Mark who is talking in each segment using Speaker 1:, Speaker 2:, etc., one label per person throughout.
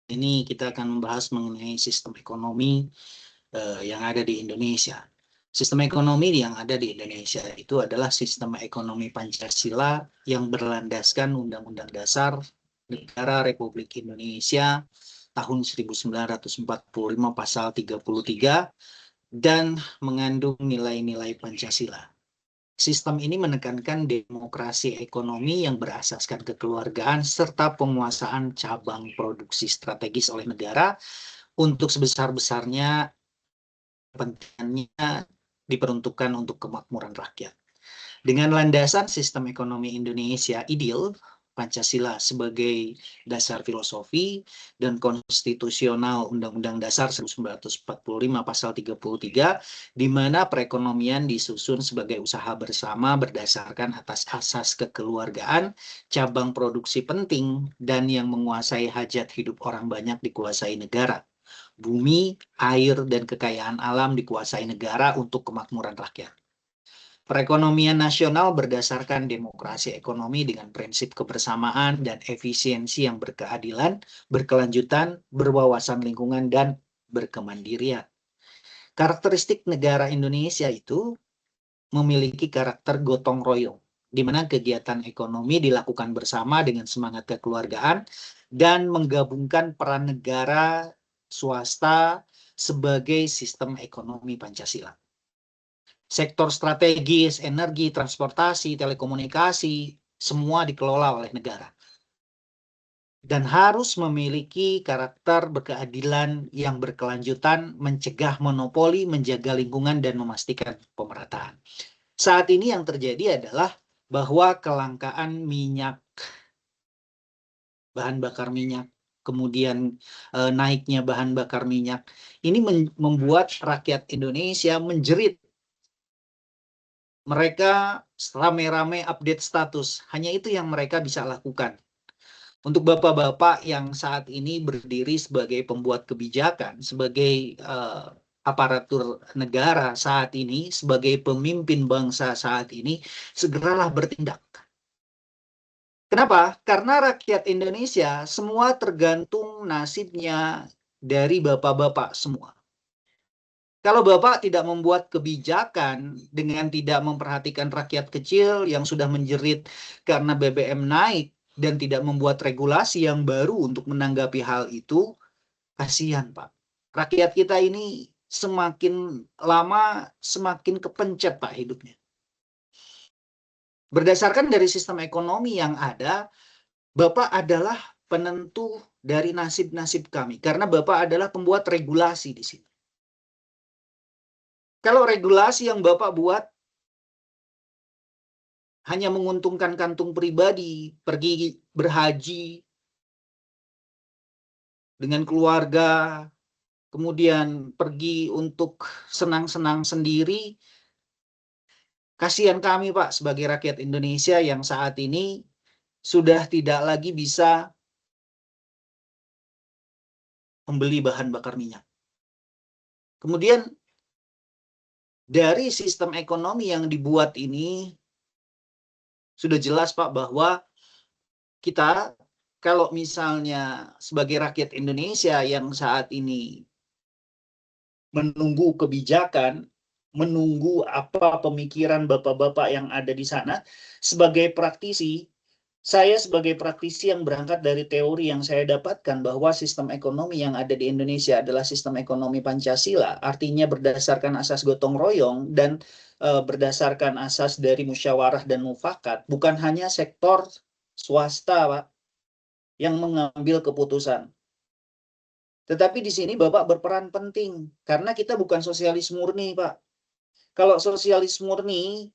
Speaker 1: Ini kita akan membahas mengenai sistem ekonomi yang ada di Indonesia. Sistem ekonomi yang ada di Indonesia itu adalah sistem ekonomi Pancasila yang berlandaskan Undang-Undang Dasar Negara Republik Indonesia tahun 1945 pasal 33 dan mengandung nilai-nilai Pancasila. Sistem ini menekankan demokrasi ekonomi yang berasaskan kekeluargaan serta penguasaan cabang produksi strategis oleh negara untuk sebesar-besarnya kepentingannya diperuntukkan untuk kemakmuran rakyat. Dengan landasan sistem ekonomi Indonesia ideal, Pancasila sebagai dasar filosofi dan konstitusional Undang-Undang Dasar 1945 pasal 33, di mana perekonomian disusun sebagai usaha bersama berdasarkan atas asas kekeluargaan, cabang produksi penting, dan yang menguasai hajat hidup orang banyak dikuasai negara. Bumi, air, dan kekayaan alam dikuasai negara untuk kemakmuran rakyat. Perekonomian nasional berdasarkan demokrasi ekonomi dengan prinsip kebersamaan dan efisiensi yang berkeadilan, berkelanjutan, berwawasan lingkungan, dan berkemandirian. Karakteristik negara Indonesia itu memiliki karakter gotong royong, di mana kegiatan ekonomi dilakukan bersama dengan semangat kekeluargaan dan menggabungkan peran negara, swasta sebagai sistem ekonomi Pancasila. Sektor strategis, energi, transportasi, telekomunikasi, semua dikelola oleh negara. Dan harus memiliki karakter berkeadilan yang berkelanjutan, mencegah monopoli, menjaga lingkungan, dan memastikan pemerataan. Saat ini yang terjadi adalah bahwa kelangkaan minyak, bahan bakar minyak, kemudian naiknya bahan bakar minyak, ini membuat rakyat Indonesia menjerit. Mereka rame-rame update status. Hanya itu yang mereka bisa lakukan. Untuk bapak-bapak yang saat ini berdiri sebagai pembuat kebijakan, sebagai aparatur negara saat ini, sebagai pemimpin bangsa saat ini, segeralah bertindak. Kenapa? Karena rakyat Indonesia semua tergantung nasibnya dari bapak-bapak semua. Kalau Bapak tidak membuat kebijakan dengan tidak memperhatikan rakyat kecil yang sudah menjerit karena BBM naik dan tidak membuat regulasi yang baru untuk menanggapi hal itu, kasihan Pak. Rakyat kita ini semakin lama semakin kepencet Pak hidupnya. Berdasarkan dari sistem ekonomi yang ada, Bapak adalah penentu dari nasib-nasib kami karena Bapak adalah pembuat regulasi di sini. Kalau regulasi yang Bapak buat hanya menguntungkan kantung pribadi, pergi berhaji dengan keluarga, kemudian pergi untuk senang-senang sendiri, kasihan kami Pak sebagai rakyat Indonesia yang saat ini sudah tidak lagi bisa membeli bahan bakar minyak. Kemudian dari sistem ekonomi yang dibuat ini, sudah jelas Pak bahwa kita kalau misalnya sebagai rakyat Indonesia yang saat ini menunggu kebijakan, menunggu apa pemikiran bapak-bapak yang ada di sana, sebagai praktisi, saya sebagai praktisi yang berangkat dari teori yang saya dapatkan bahwa sistem ekonomi yang ada di Indonesia adalah sistem ekonomi Pancasila, artinya berdasarkan asas gotong royong dan berdasarkan asas dari musyawarah dan mufakat, bukan hanya sektor swasta, Pak, yang mengambil keputusan. Tetapi di sini Bapak berperan penting, karena kita bukan sosialis murni, Pak. Kalau sosialis murni,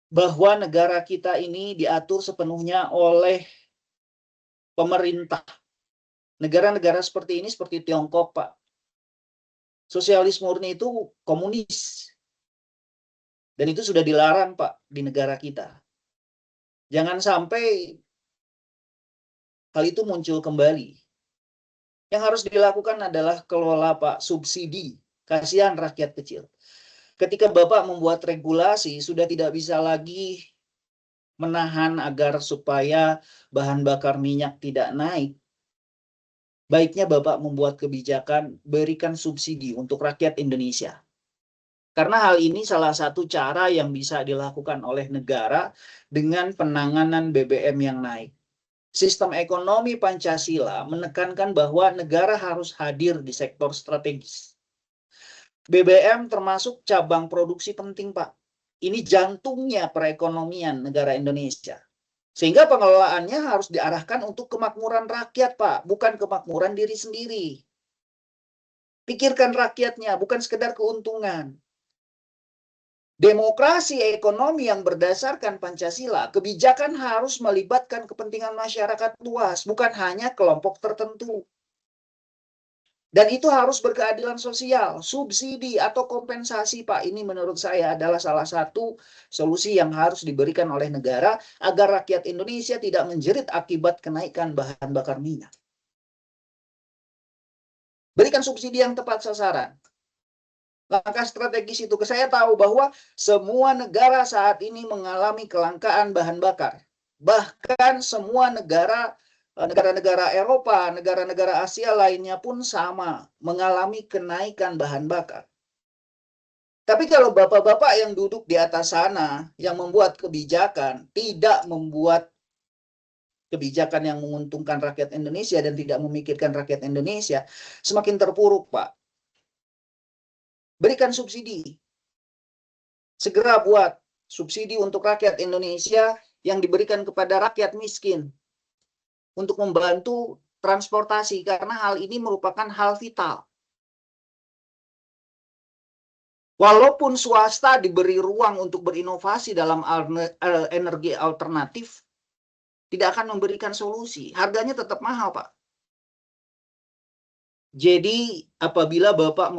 Speaker 1: bahwa negara kita ini diatur sepenuhnya oleh pemerintah. Negara-negara seperti ini, seperti Tiongkok, Pak. Sosialis murni itu komunis. Dan itu sudah dilarang, Pak, di negara kita. Jangan sampai hal itu muncul kembali. Yang harus dilakukan adalah kelola, Pak, subsidi. Kasihan rakyat kecil. Ketika Bapak membuat regulasi, sudah tidak bisa lagi menahan agar supaya bahan bakar minyak tidak naik. baiknya Bapak membuat kebijakan berikan subsidi untuk rakyat Indonesia. Karena hal ini salah satu cara yang bisa dilakukan oleh negara dengan penanganan BBM yang naik. Sistem ekonomi Pancasila menekankan bahwa negara harus hadir di sektor strategis. BBM termasuk cabang produksi penting, Pak. Ini jantungnya perekonomian negara Indonesia. Sehingga pengelolaannya harus diarahkan untuk kemakmuran rakyat, Pak, bukan kemakmuran diri sendiri. Pikirkan rakyatnya, bukan sekedar keuntungan. Demokrasi ekonomi yang berdasarkan Pancasila, kebijakan harus melibatkan kepentingan masyarakat luas, bukan hanya kelompok tertentu. Dan itu harus berkeadilan sosial, subsidi atau kompensasi, Pak. Ini menurut saya adalah salah satu solusi yang harus diberikan oleh negara agar rakyat Indonesia tidak menjerit akibat kenaikan bahan bakar minyak. Berikan subsidi yang tepat sasaran. Langkah strategis itu, saya tahu bahwa semua negara saat ini mengalami kelangkaan bahan bakar. Bahkan semua negara-negara Eropa, negara-negara Asia lainnya pun sama mengalami kenaikan bahan bakar. Tapi kalau bapak-bapak yang duduk di atas sana, yang membuat kebijakan, tidak membuat kebijakan yang menguntungkan rakyat Indonesia dan tidak memikirkan rakyat Indonesia, semakin terpuruk, Pak. Berikan subsidi. Segera buat subsidi untuk rakyat Indonesia yang diberikan kepada rakyat miskin untuk membantu transportasi, karena hal ini merupakan hal vital. Walaupun swasta diberi ruang untuk berinovasi dalam energi alternatif, tidak akan memberikan solusi. Harganya tetap mahal, Pak. Jadi apabila Bapak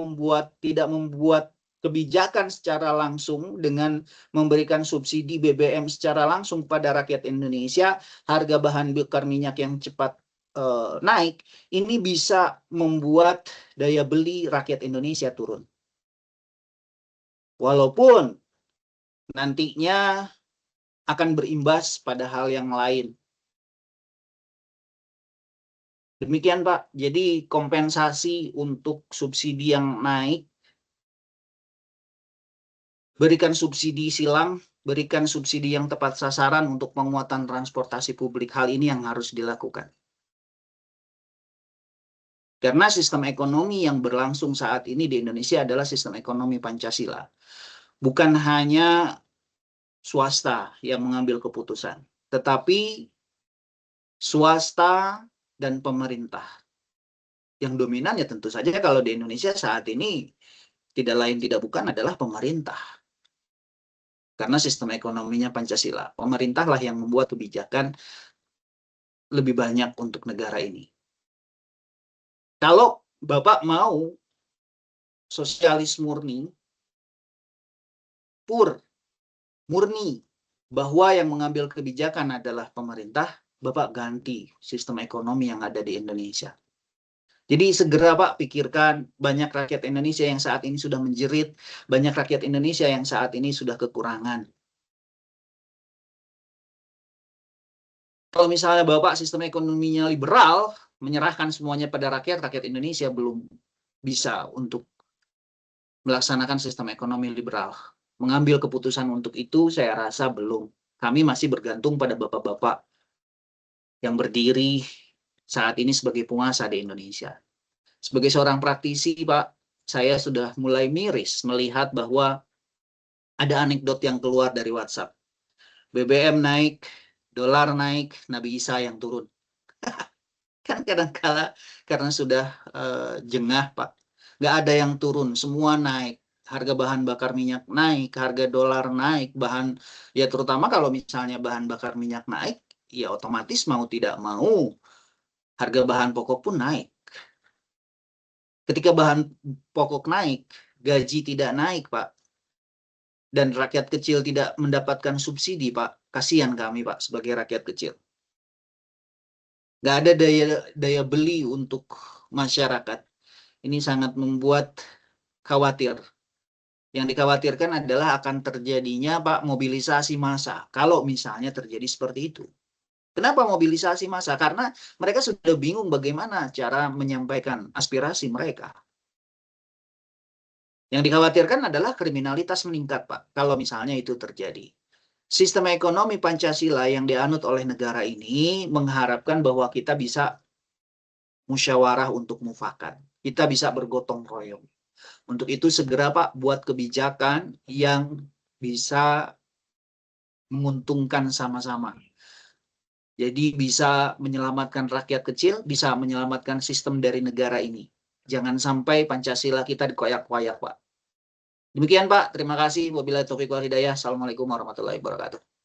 Speaker 1: tidak membuat kebijakan secara langsung dengan memberikan subsidi BBM secara langsung pada rakyat Indonesia, harga bahan bakar minyak yang cepat naik, ini bisa membuat daya beli rakyat Indonesia turun. Walaupun nantinya akan berimbas pada hal yang lain. Demikian, Pak. Jadi kompensasi untuk subsidi yang naik, berikan subsidi silang, berikan subsidi yang tepat sasaran untuk penguatan transportasi publik. Hal ini yang harus dilakukan. Karena sistem ekonomi yang berlangsung saat ini di Indonesia adalah sistem ekonomi Pancasila. Bukan hanya swasta yang mengambil keputusan, tetapi swasta dan pemerintah. Yang dominan ya tentu saja kalau di Indonesia saat ini tidak lain tidak bukan adalah pemerintah. Karena sistem ekonominya Pancasila. Pemerintahlah yang membuat kebijakan lebih banyak untuk negara ini. Kalau Bapak mau sosialis murni, murni, bahwa yang mengambil kebijakan adalah pemerintah, Bapak ganti sistem ekonomi yang ada di Indonesia. Jadi segera Pak pikirkan, banyak rakyat Indonesia yang saat ini sudah menjerit, banyak rakyat Indonesia yang saat ini sudah kekurangan. Kalau misalnya Bapak sistem ekonominya liberal, menyerahkan semuanya pada rakyat Indonesia belum bisa untuk melaksanakan sistem ekonomi liberal. Mengambil keputusan untuk itu saya rasa belum. Kami masih bergantung pada bapak-bapak yang berdiri saat ini sebagai penguasa di Indonesia. Sebagai seorang praktisi, Pak, saya sudah mulai miris melihat bahwa ada anekdot yang keluar dari WhatsApp. BBM naik, dolar naik, Nabi Isa yang turun. Kan kadang-kala karena sudah jengah, Pak. Nggak ada yang turun, semua naik. Harga bahan bakar minyak naik, harga dolar naik, ya terutama kalau misalnya bahan bakar minyak naik, ya otomatis mau tidak mau, harga bahan pokok pun naik. Ketika bahan pokok naik, gaji tidak naik, Pak. Dan rakyat kecil tidak mendapatkan subsidi, Pak. Kasihan kami, Pak, sebagai rakyat kecil. Nggak ada daya beli untuk masyarakat. Ini sangat membuat khawatir. Yang dikhawatirkan adalah akan terjadinya Pak mobilisasi massa kalau misalnya terjadi seperti itu. Kenapa mobilisasi massa? Karena mereka sudah bingung bagaimana cara menyampaikan aspirasi mereka. Yang dikhawatirkan adalah kriminalitas meningkat, Pak, kalau misalnya itu terjadi. Sistem ekonomi Pancasila yang dianut oleh negara ini mengharapkan bahwa kita bisa musyawarah untuk mufakat. Kita bisa bergotong royong. Untuk itu segera, Pak, buat kebijakan yang bisa menguntungkan sama-sama. Jadi bisa menyelamatkan rakyat kecil, bisa menyelamatkan sistem dari negara ini. Jangan sampai Pancasila kita dikoyak-koyak, Pak. Demikian, Pak. Terima kasih. Wabillahi taufiq wal hidayah. Assalamualaikum warahmatullahi wabarakatuh.